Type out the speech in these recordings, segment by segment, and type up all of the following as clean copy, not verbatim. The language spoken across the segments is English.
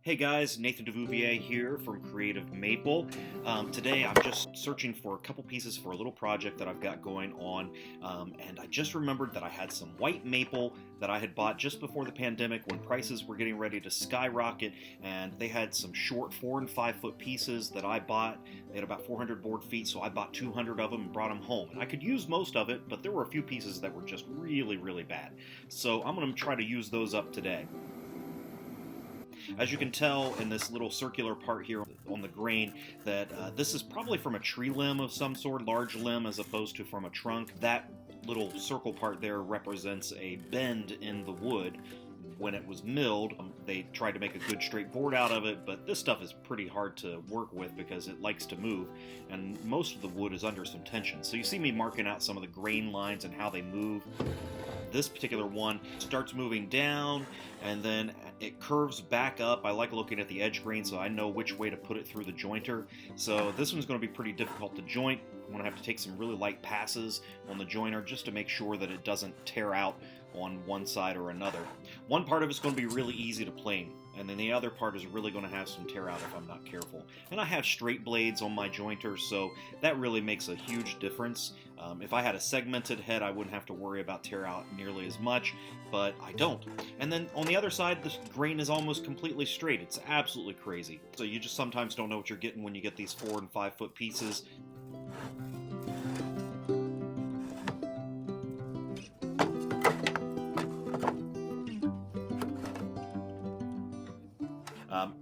Hey guys, Nathan DeVouvier here from Creative Maple. Today I'm just searching for a couple pieces for a little project that I've got going on, and I just remembered that I had some white maple that I had bought just before the pandemic when prices were getting ready to skyrocket, and they had some short 4 and 5 foot pieces that I bought. They had about 400 board feet, so I bought 200 of them and brought them home. And I could use most of it, but there were a few pieces that were just really bad. So I'm going to try to use those up today. As you can tell in this little circular part here on the grain that this is probably from a tree limb of some sort, large limb as opposed to from a trunk. That little circle part there represents a bend in the wood. When it was milled, they tried to make a good straight board out of it, but this stuff is pretty hard to work with because it likes to move, and most of the wood is under some tension. So you see me marking out some of the grain lines and how they move. This particular one starts moving down, and then it curves back up. I like looking at the edge grain so I know which way to put it through the jointer. So this one's going to be pretty difficult to joint. I'm going to have to take some really light passes on the jointer just to make sure that it doesn't tear out on one side or another. One part of it's going to be really easy to plane, and then the other part is really going to have some tear out if I'm not careful. And I have straight blades on my jointer, so that really makes a huge difference. If I had a segmented head, I wouldn't have to worry about tear out nearly as much, but I don't. And then on the other side, the grain is almost completely straight. It's absolutely crazy. So you just sometimes don't know what you're getting when you get these 4 and 5 foot pieces.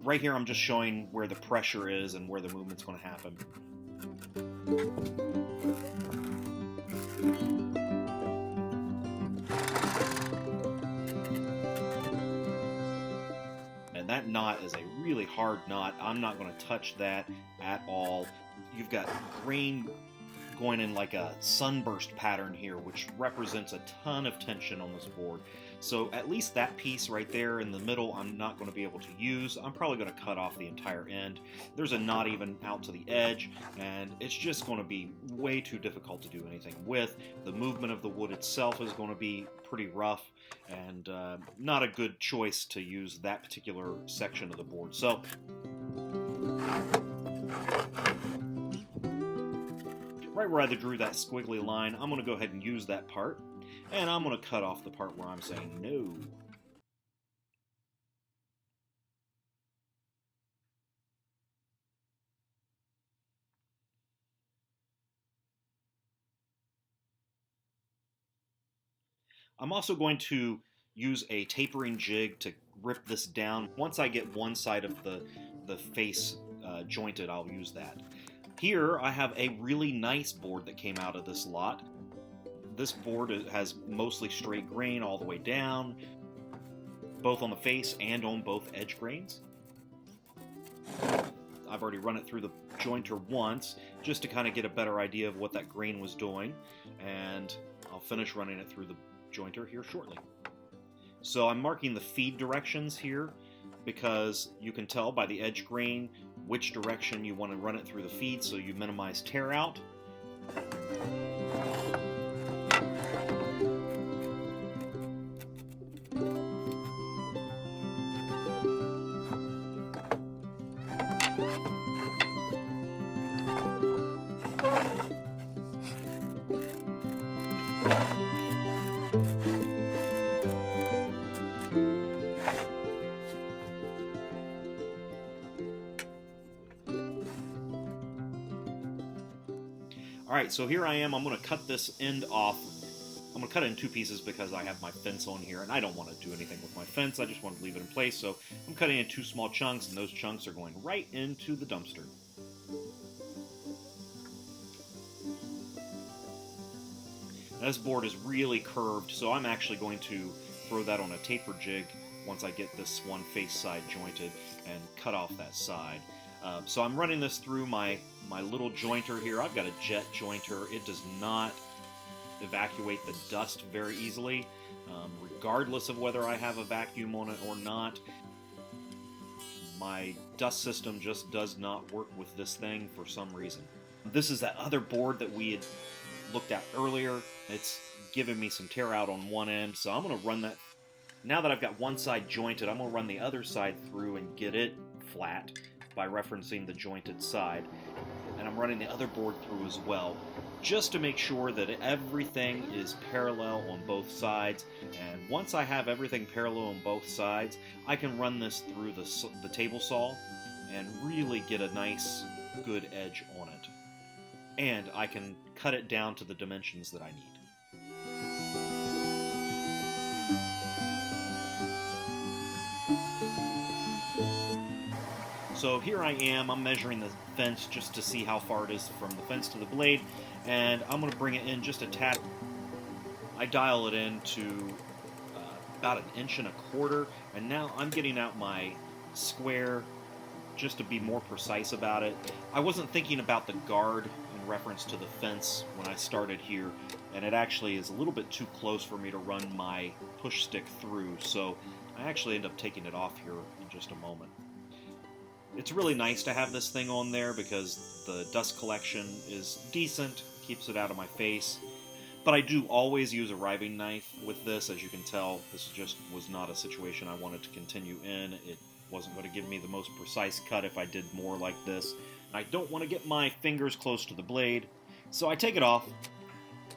Right here I'm just showing where the pressure is and where the movement's going to happen. And that knot is a really hard knot. I'm not going to touch that at all. You've got grain going in like a sunburst pattern here, which represents a ton of tension on this board. So at least that piece right there in the middle I'm not going to be able to use. I'm probably going to cut off the entire end. There's a knot even out to the edge, and it's just going to be way too difficult to do anything with. The movement of the wood itself is going to be pretty rough, and not a good choice to use that particular section of the board. So right where I drew that squiggly line, I'm going to go ahead and use that part, and I'm going to cut off the part where I'm saying no. I'm also going to use a tapering jig to rip this down. Once I get one side of the face jointed, I'll use that. Here I have a really nice board that came out of this lot. This board has mostly straight grain all the way down, both on the face and on both edge grains. I've already run it through the jointer once just to kind of get a better idea of what that grain was doing, and I'll finish running it through the jointer here shortly. So I'm marking the feed directions here because you can tell by the edge grain which direction you want to run it through the feed so you minimize tear out. Alright, so here I am. I'm going to cut this end off. I'm going to cut it in 2 pieces because I have my fence on here, and I don't want to do anything with my fence. I just want to leave it in place, so I'm cutting it in 2 small chunks, and those chunks are going right into the dumpster. Now, this board is really curved, so I'm actually going to throw that on a taper jig once I get this one face side jointed and cut off that side. So I'm running this through my little jointer here. I've got a jet jointer. It does not evacuate the dust very easily, regardless of whether I have a vacuum on it or not. My dust system just does not work with this thing for some reason. This is that other board that we had looked at earlier. It's giving me some tear out on one end, so I'm going to run that Now that I've got one side jointed, I'm going to run the other side through and get it flat by referencing the jointed side. And I'm running the other board through as well, just to make sure that everything is parallel on both sides. And once I have everything parallel on both sides, I can run this through the table saw and really get a nice, good edge on it. And I can cut it down to the dimensions that I need. So here I am, I'm measuring the fence just to see how far it is from the fence to the blade, and I'm going to bring it in just a tad. I dial it in to about 1.25 inches, and now I'm getting out my square just to be more precise about it. I wasn't thinking about the guard in reference to the fence when I started here, and it actually is a little bit too close for me to run my push stick through, so I actually end up taking it off here in just a moment. It's really nice to have this thing on there because the dust collection is decent, keeps it out of my face. But I do always use a riving knife with this. As you can tell, this just was not a situation I wanted to continue in. It wasn't going to give me the most precise cut if I did more like this. And I don't want to get my fingers close to the blade, so I take it off,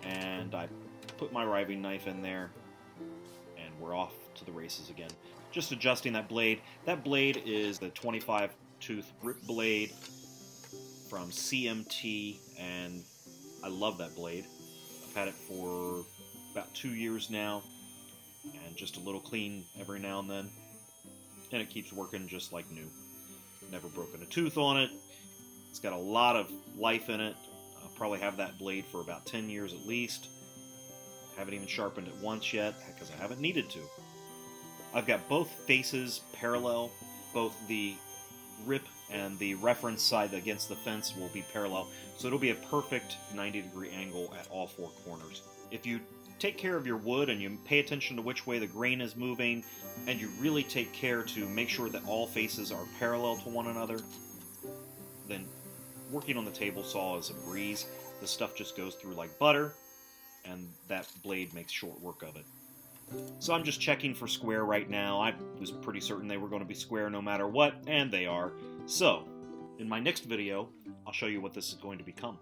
and I put my riving knife in there, and we're off to the races again. Just adjusting that blade. That blade is the 25-tooth rip blade from CMT, and I love that blade. I've had it for about 2 years now, and just a little clean every now and then, and it keeps working just like new. Never broken a tooth on it. It's got a lot of life in it. I'll probably have that blade for about 10 years at least. Haven't even sharpened it once yet, because I haven't needed to. I've got both faces parallel. Both the rip and the reference side against the fence will be parallel, so it'll be a perfect 90-degree angle at all four corners. If you take care of your wood and you pay attention to which way the grain is moving, and you really take care to make sure that all faces are parallel to one another, then working on the table saw is a breeze. The stuff just goes through like butter, and that blade makes short work of it. So I'm just checking for square right now. I was pretty certain they were going to be square no matter what, and they are. So, in my next video, I'll show you what this is going to become.